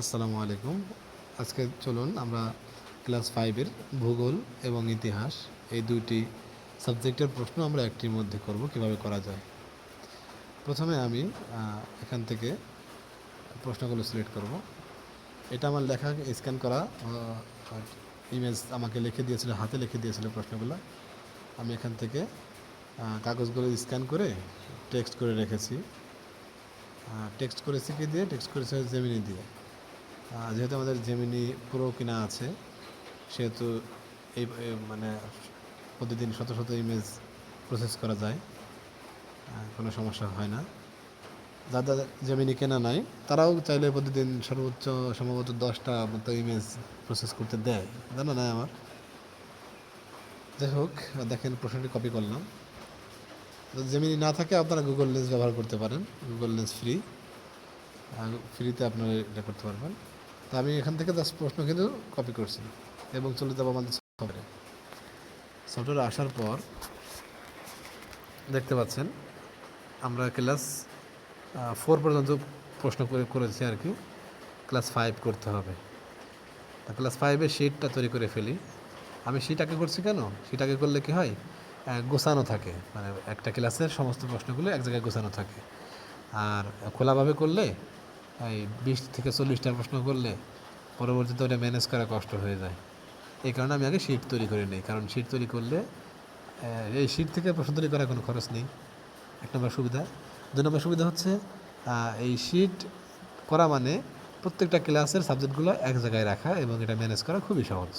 আসসালামু আলাইকুম। আজকে চলুন আমরা ক্লাস 5-এর ভূগোল এবং ইতিহাস এই দুইটি সাবজেক্টের প্রশ্ন আমরা একটির মধ্যে করব কিভাবে করা যায়। প্রথমে আমি এখান থেকে প্রশ্নগুলো সিলেক্ট করব। এটা আমার লেখা স্ক্যান করা ইমেজ আমাকে লিখে দিয়েছিল, হাতে লিখে দিয়েছিল প্রশ্নগুলো। আমি এখান থেকে কাগজগুলো স্ক্যান করে টেক্সট করে রেখেছি। টেক্সট করেছি কি দিয়ে? টেক্সট করেছি জেমিনি দিয়ে। যেহেতু আমাদের জেমিনি প্রো কিনা আছে, সেহেতু এই মানে প্রতিদিন শত শত ইমেজ প্রসেস করা যায়, কোনো সমস্যা হয় না। যাদের জেমিনি কেনা নাই তারাও চাইলে প্রতিদিন সর্বোচ্চ সম্ভবত 10টা মতো ইমেজ প্রসেস করতে দেয়, জানা নাই আমার। যাই হোক, দেখেন প্রশ্নটি কপি করলাম। জেমিনি না থাকে আপনারা গুগল লেন্স ব্যবহার করতে পারেন। গুগল লেন্স ফ্রিতে আপনারা এটা করতে পারবেন। তো আমি এখান থেকে জাস্ট প্রশ্ন কিন্তু কপি করছি এবং চলে যাবো আমাদের সফটওয়্যারে। সফটওয়্যারে আসার পর দেখতে পাচ্ছেন আমরা ক্লাস 4 পর্যন্ত প্রশ্ন করেছি আর কি। ক্লাস 5 করতে হবে। ক্লাস 5-এর শিটটা তৈরি করে ফেলি। আমি শিট আগে করছি কেন? শিট আগে করলে কী হয়, গোছানো থাকে, মানে একটা ক্লাসের সমস্ত প্রশ্নগুলো এক জায়গায় গোছানো থাকে। আর খোলাভাবে করলে এই 20 থেকে 40টা প্রশ্ন করলে পরবর্তীতে ওটা ম্যানেজ করা কষ্ট হয়ে যায়। এই কারণে আমি আগে শিট তৈরি করে নিই, কারণ শিট তৈরি করলে এই শিট থেকে প্রশ্ন তৈরি করার কোনো খরচ নেই। 1 নম্বর সুবিধা। 2 নম্বর সুবিধা হচ্ছে এই শিট করা মানে প্রত্যেকটা ক্লাসের সাবজেক্টগুলো এক জায়গায় রাখা এবং এটা ম্যানেজ করা খুবই সহজ,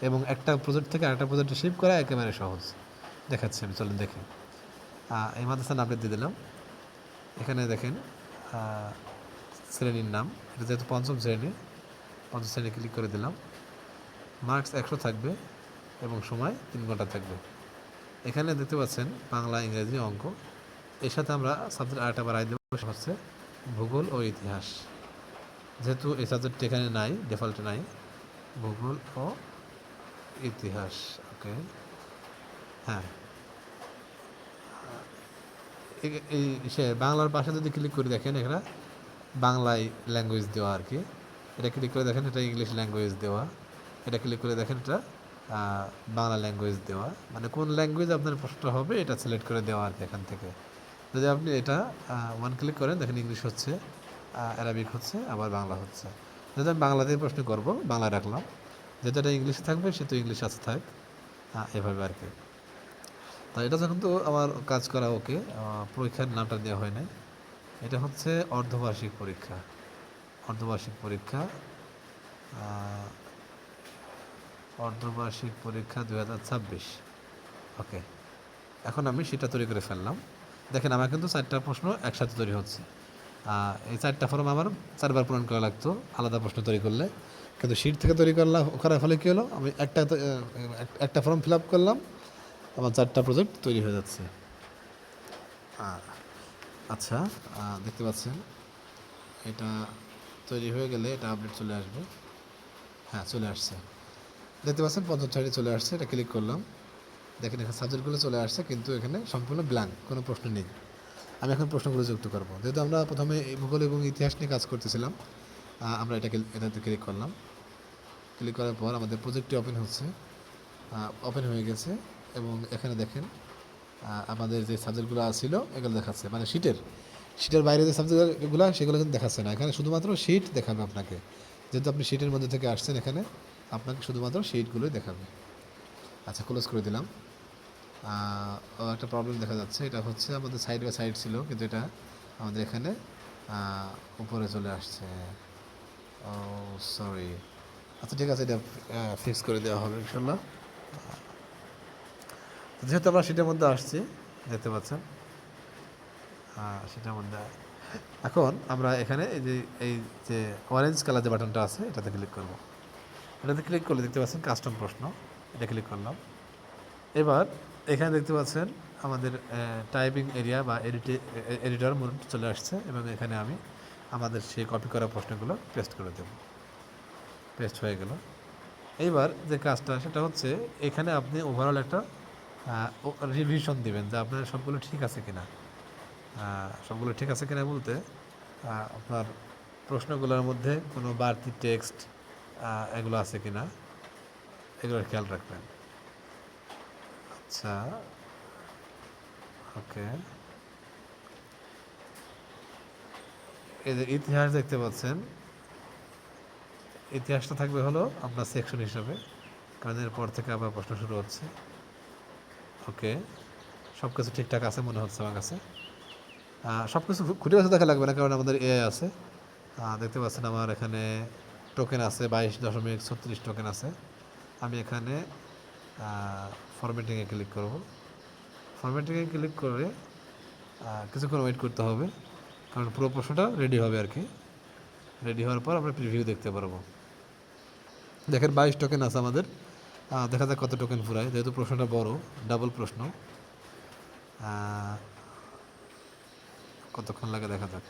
এবং একটা প্রজেক্ট থেকে আরেকটা প্রজেক্টে শিফট করা একেবারে সহজ। দেখাচ্ছি আমি, চলেন দেখি। এই মাদ্রাসার নাম দিয়ে দিলাম। এখানে দেখেন শ্রেণীর নাম, এটা যেহেতু পঞ্চম শ্রেণী ক্লিক করে দিলাম। মার্কস 100 থাকবে এবং সময় 3 ঘন্টা থাকবে। এখানে দেখতে পাচ্ছেন বাংলা, ইংরেজি, অঙ্ক। এর সাথে আমরা সাবজেক্ট আরেকটা বাড়াই দেবো, হচ্ছে ভূগোল ও ইতিহাস। যেহেতু এই সাবজেক্ট এখানে নাই, ডিফল্টে নাই, ভূগোল ও ইতিহাস। ওকে, হ্যাঁ, এই বাংলার পাশে যদি ক্লিক করে দেখেন, এখানে বাংলায় ল্যাঙ্গুয়েজ দেওয়া আর কি। এটা ক্লিক করে দেখেন, এটা ইংলিশ ল্যাঙ্গুয়েজ দেওয়া। এটা ক্লিক করে দেখেন, এটা বাংলা ল্যাঙ্গুয়েজ দেওয়া। মানে কোন ল্যাঙ্গুয়েজ আপনার প্রশ্নটা হবে এটা সিলেক্ট করে দেওয়া আর কি এখান থেকে। যদি আপনি এটা 1 ক্লিক করেন, দেখেন ইংলিশ হচ্ছে, অ্যারাবিক হচ্ছে, আবার বাংলা হচ্ছে। যদি আমি বাংলাতেই প্রশ্ন করব, বাংলা রাখলাম। যেহেতু এটা ইংলিশে থাকবে সে তো ইংলিশ আছে থাক, এভাবে আর কি। তা এটা যখন তো আমার কাজ করা ওকে, পরীক্ষার নামটা দেওয়া হয় নাই। এটা হচ্ছে অর্ধবার্ষিক পরীক্ষা। অর্ধবার্ষিক পরীক্ষা 2026। ওকে, এখন আমি সেটা তৈরি করে ফেললাম। দেখেন আমার কিন্তু 4টা প্রশ্ন একসাথে তৈরি হচ্ছে। এই 4টা ফর্ম আমার 4বার পূরণ করা লাগতো আলাদা প্রশ্ন তৈরি করলে, কিন্তু শিট থেকে তৈরি করার ফলে কী হলো, আমি একটা ফর্ম ফিল আপ করলাম, আমার 4টা প্রজেক্ট তৈরি হয়ে যাচ্ছে। আচ্ছা, দেখতে পাচ্ছেন এটা তৈরি হয়ে গেলে এটা আপডেট চলে আসবে। হ্যাঁ, চলে আসছে। দেখতে পাচ্ছেন পঞ্চম শ্রেণী চলে আসছে। এটা ক্লিক করলাম, দেখেন এখানে সাবজেক্টগুলো চলে আসছে, কিন্তু এখানে সম্পূর্ণ ব্ল্যাঙ্ক, কোনো প্রশ্ন নেই। আমি এখন প্রশ্নগুলো যুক্ত করব। যেহেতু আমরা প্রথমে ভূগোল এবং ইতিহাস নিয়ে কাজ করতেছিলাম, আমরা এটাতে ক্লিক করলাম। ক্লিক করার পর আমাদের প্রজেক্টটি ওপেন হয়ে গেছে, এবং এখানে দেখেন আমাদের যে সাবজেক্টগুলো ছিল এগুলো দেখাচ্ছে, মানে শিটের বাইরে যে সাবজেক্টগুলো সেগুলো কিন্তু দেখাচ্ছে না। এখানে শুধুমাত্র শিট দেখাবে আপনাকে। যেহেতু আপনি শিটের মধ্যে থেকে আসছেন, এখানে আপনাকে শুধুমাত্র শিটগুলোই দেখাবে। আচ্ছা, ক্লোজ করে দিলাম। একটা প্রবলেম দেখা যাচ্ছে, এটা হচ্ছে আমাদের সাইড বাই সাইড ছিল, কিন্তু এটা আমাদের এখানে উপরে চলে আসছে। ও সরি। আচ্ছা, ঠিক আছে, এটা ফিক্স করে দেওয়া হবে ইনশাল্লাহ। যেহেতু আমরা সেটার মধ্যে আসছি, দেখতে পাচ্ছেন সেটার মধ্যে। এখন আমরা এখানে এই যে অরেঞ্জ কালার যে বাটনটা আছে এটাতে ক্লিক করব। এটাতে ক্লিক করলে দেখতে পাচ্ছেন কাস্টম প্রশ্ন, এটা ক্লিক করলাম। এবার এখানে দেখতে পাচ্ছেন আমাদের টাইপিং এরিয়া বা এডিটর মোড চলে আসছে, এবং এখানে আমি আমাদের সেই কপি করা প্রশ্নগুলো পেস্ট করে দেব। পেস্ট হয়ে গেল। এইবার যে কাজটা সেটা হচ্ছে, এখানে আপনি ওভারঅল একটা রিভিশন দিবেন যে আপনার সবগুলো ঠিক আছে কিনা। সবগুলো ঠিক আছে কিনা বলতে আপনার প্রশ্নগুলোর মধ্যে কোনো বাড়তি টেক্সট এগুলো আছে কি না এগুলো খেয়াল রাখবেন। আচ্ছা, ওকে। এই যে ইতিহাস দেখতে পাচ্ছেন, ইতিহাসটা থাকবে হলো আপনার সেকশন হিসাবে, কারণ এরপর থেকে আবার প্রশ্ন শুরু হচ্ছে। ওকে, সব কিছু ঠিকঠাক আছে মনে হচ্ছে আমার কাছে। সব কিছু খুঁটে খুঁটে দেখা লাগবে না, কারণ আমাদের এআই আছে। দেখতে পাচ্ছেন আমার এখানে টোকেন আছে 22.36 টোকেন আছে। আমি এখানে ফরম্যাটিংয়ে ক্লিক করব। ফরম্যাটিংয়ে ক্লিক করে কিছুক্ষণ ওয়েট করতে হবে, কারণ পুরো প্রশ্নটা রেডি হবে আর কি। রেডি হওয়ার পর আমরা প্রিভিউ দেখতে পারবো। দেখেন 22 টোকেন আছে আমাদের। দেখা যাক কত টোকেন ফুরায়, যেহেতু প্রশ্নটা বড়, ডাবল প্রশ্ন। কতক্ষণ লাগে দেখা যাক।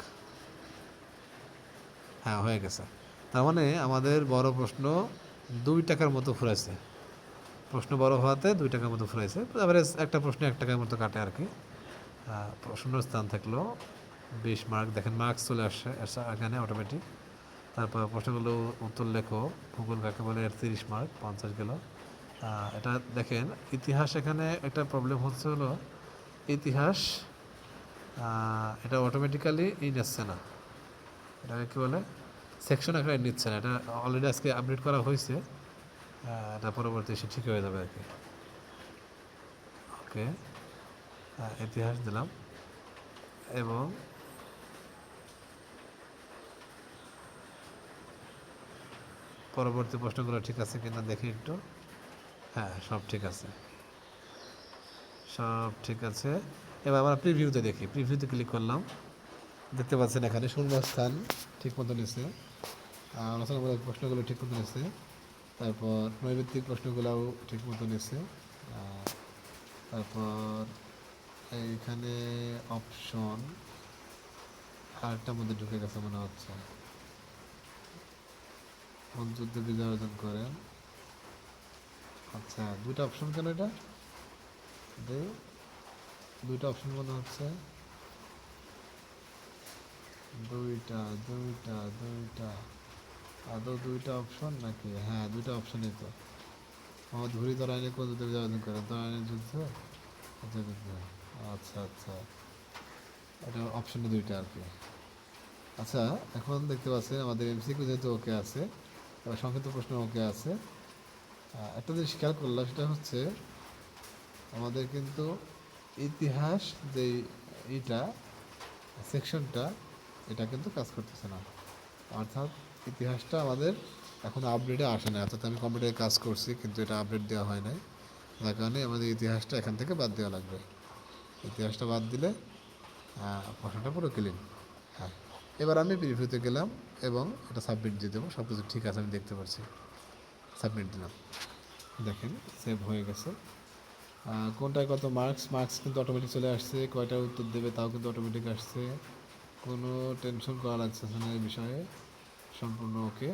হ্যাঁ, হয়ে গেছে। তার মানে আমাদের বড় প্রশ্ন 2 টাকার মতো ফুরাইছে। প্রশ্ন বড় হওয়াতে 2 টাকার মতো ফুরাইছে। এভারেজ একটা প্রশ্ন 1 টাকার মতো কাটে আর কি। প্রশ্নের স্থান থাকলো 20 মার্ক। দেখেন মার্কস চলে আসছে এখানে অটোমেটিক। তারপর প্রশ্নগুলো উত্তর লেখো, ভূগোল কাকে বলে, 30 মার্ক, 50 গেল। এটা দেখেন ইতিহাস, এখানে একটা প্রবলেম হচ্ছে হলো ইতিহাস এটা অটোমেটিক্যালি নিচ্ছে না। এটাকে কী বলে, সেকশন আকারে নিচ্ছে না। এটা অলরেডি আজকে আপডেট করা হয়েছে। এটা পরবর্তী এসে ঠিক হয়ে যাবে আর কি। ওকে, ইতিহাস দিলাম এবং পরবর্তী প্রশ্নগুলো ঠিক আছে কিনা দেখি একটু। হ্যাঁ, সব ঠিক আছে, সব ঠিক আছে। এবার আমরা প্রিভিউতে দেখি। প্রিভিউতে ক্লিক করলাম, দেখতে পাচ্ছেন এখানে শূন্যস্থান ঠিক মতো নিচ্ছে, রচনামূলক প্রশ্নগুলো ঠিক মতো নিচ্ছে, তারপর নৈমিত্তিক প্রশ্নগুলোও ঠিক মতো নিচ্ছে, তারপর এইখানে অপশন আরেকটার মধ্যে ঢুকে গেছে মনে হচ্ছে, কোন যুদ্ধে বিজয় অর্জন করেন। আচ্ছা, দুইটা অপশন কেন এটা, দুইটা অপশন মনে হচ্ছে, দুইটা দুইটা দুইটা আদৌ দুইটা অপশন নাকি? হ্যাঁ, দুইটা অপশনই তো। মোহাম্মদ ঘুরি তরাইনে কোন যুদ্ধে বিজয় অর্জন করেন? তরাইনের যুদ্ধ, যুদ্ধ। আচ্ছা আচ্ছা, এটা অপশনে দুইটা আর কি। আচ্ছা, এখন দেখতে পাচ্ছেন আমাদের এমসিকিউ যেহেতু ওকে আছে, এবার সংক্ষিপ্ত প্রশ্ন ওকে আছে। একটা জিনিস খেয়াল করলাম, সেটা হচ্ছে আমাদের কিন্তু ইতিহাস যে এইটা সেকশনটা, এটা কিন্তু কাজ করতেছে না। অর্থাৎ ইতিহাসটা আমাদের এখন আপডেটে আসে না। অর্থাৎ আমি কম্পিউটারে কাজ করছি কিন্তু এটা আপডেট দেওয়া হয় নাই, যার কারণে আমাদের ইতিহাসটা এখান থেকে বাদ দেওয়া লাগবে। ইতিহাসটা বাদ দিলে প্রশ্নটা পুরো ক্লিন। হ্যাঁ, এবার আমি প্রিভিউতে গেলাম এবং এটা সাবমিট দিয়ে দেবো। সব কিছু ঠিক আছে আমি দেখতে পাচ্ছি। সাবমিট দিলাম, দেখেন সেভ হয়ে গেছে। কোনটায় কত মার্কস, মার্কস কিন্তু অটোমেটিক চলে আসছে। কয়টা উত্তর দেবে তাও কিন্তু অটোমেটিক আসছে। কোনো টেনশন করা লাগছে না এই বিষয়ে, সম্পূর্ণ ওকে।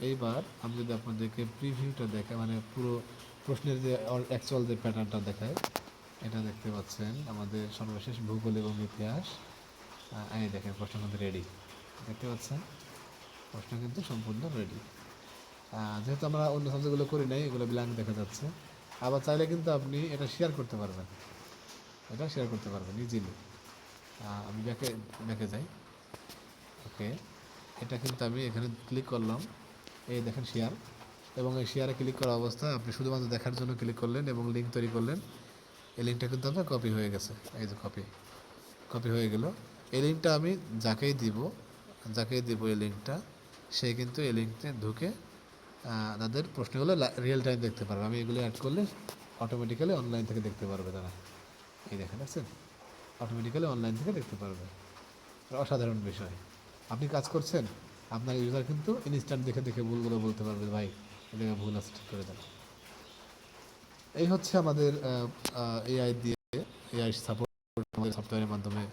এইবার আমি যদি আপনাদেরকে প্রিভিউটা দেখে, মানে পুরো প্রশ্নের যে অ্যাকচুয়াল যে প্যাটার্নটা দেখায়, এটা দেখতে পাচ্ছেন আমাদের সর্বশেষ ভূগোল এবং ইতিহাস। এই দেখেন প্রশ্ন কিন্তু রেডি, দেখতে পাচ্ছেন প্রশ্ন কিন্তু সম্পূর্ণ রেডি। যেহেতু আমরা অন্য সাবজেক্টগুলো করি নাই, এগুলো ব্ল্যাঙ্ক দেখা যাচ্ছে। আবার চাইলে কিন্তু আপনি এটা শেয়ার করতে পারবেন, এটা শেয়ার করতে পারবেন ইজিলি। আমি ব্যাকে যাই। ওকে, এটা কিন্তু আমি এখানে ক্লিক করলাম, এই দেখেন শেয়ার, এবং এই শেয়ারে ক্লিক করা অবস্থায় আপনি শুধুমাত্র দেখার জন্য ক্লিক করলেন এবং লিঙ্ক তৈরি করলেন। এই লিঙ্কটা কিন্তু আপনার কপি হয়ে গেছে। এই যে কপি হয়ে গেল। এই লিঙ্কটা আমি যাকেই দিব এই লিঙ্কটা, সে কিন্তু এই লিঙ্কতে ঢুকে তাদের প্রশ্নগুলো রিয়েল টাইম দেখতে পারবে। আমি এগুলো অ্যাড করলে অটোমেটিক্যালি অনলাইন থেকে দেখতে পারবে তারা। এই দেখেন, দেখছেন, অটোমেটিক্যালি অনলাইন থেকে দেখতে পারবে। অসাধারণ বিষয়। আপনি কাজ করছেন, আপনার ইউজার কিন্তু ইনস্ট্যান্ট দেখে দেখে ভুলগুলো বলতে পারবে, ভাই এটা ভুল আছে, ঠিক করে দেন। এই হচ্ছে আমাদের এআই দিয়ে, এআই সাপোর্ট আমাদের সফটওয়্যারের মাধ্যমে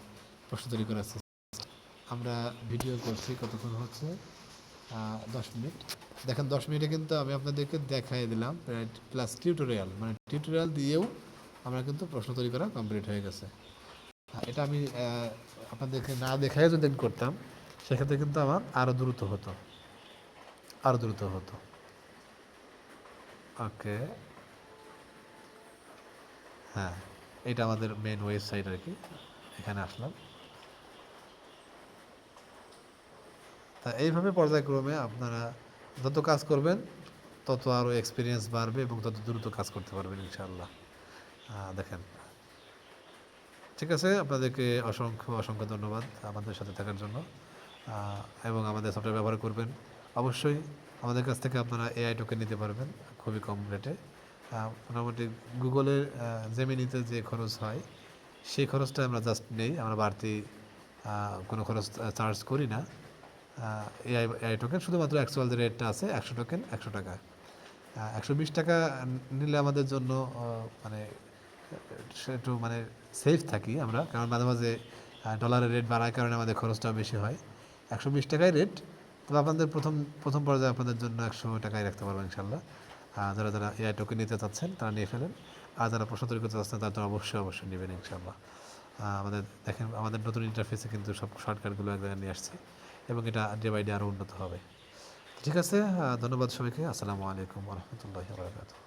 প্রশ্ন তৈরি করা আছে। আমরা ভিডিও করছি, কতক্ষণ হচ্ছে 10 মিনিট। দেখেন 10 মিনিটে কিন্তু আমি আপনাদেরকে দেখাই দিলাম প্লাস টিউটোরিয়াল, মানে টিউটোরিয়াল দিয়েও আমরা কিন্তু প্রশ্ন তৈরি করা কমপ্লিট হয়ে গেছে। এটা আমি আপনাদেরকে না দেখাই যদি করতাম, সেক্ষেত্রে কিন্তু আমার আরও দ্রুত হতো, আরও দ্রুত হতো। ওকে, হ্যাঁ, এটা আমাদের মেন ওয়েবসাইট আর কি। এখানে আসলাম। তা এইভাবে পর্যায়ক্রমে আপনারা যত কাজ করবেন তত আরও এক্সপিরিয়েন্স বাড়বে এবং তত দ্রুত কাজ করতে পারবেন ইনশাআল্লাহ। দেখেন, ঠিক আছে, আপনাদেরকে অসংখ্য অসংখ্য ধন্যবাদ আমাদের সাথে থাকার জন্য, এবং আমাদের সফটওয়্যার ব্যবহার করবেন। অবশ্যই আমাদের কাছ থেকে আপনারা এআই টোকেন নিতে পারবেন খুবই কম রেটে। মোটামুটি গুগলের জেমিনিতে যে খরচ হয় সেই খরচটা আমরা জাস্ট নেই, আমরা বাড়তি কোনো খরচ চার্জ করি না। এআই এআই টোকেন শুধুমাত্র অ্যাকচুয়াল যে রেটটা আছে 100 টোকেন 100 টাকা। 120 টাকা নিলে আমাদের জন্য মানে সে একটু মানে সেফ থাকি আমরা, কারণ মাঝে মাঝে ডলারের রেট বাড়ার কারণে আমাদের খরচটাও বেশি হয়। 120 টাকায় রেট, তবে আপনাদের প্রথম প্রথম পর্যায়ে আপনাদের জন্য 100 টাকায় রাখতে পারবেন ইনশাল্লাহ। যারা যারা এআই টোকেন নিতে চাচ্ছেন তারা নিয়ে ফেলেন, আর যারা প্রশ্ন তৈরি করতে চাচ্ছেন তারা অবশ্যই অবশ্যই নেবেন ইনশাল্লাহ। আমাদের দেখেন, আমাদের নতুন ইন্টারফেসে কিন্তু সব শর্টকাটগুলো এক জায়গায় নিয়ে আসছে, এবং এটা ডে বাই ডে আরও উন্নত হবে। ঠিক আছে, ধন্যবাদ সবাইকে। আসসালামু আলাইকুম ওয়া রাহমাতুল্লাহি ওয়া বারাকাতুহু।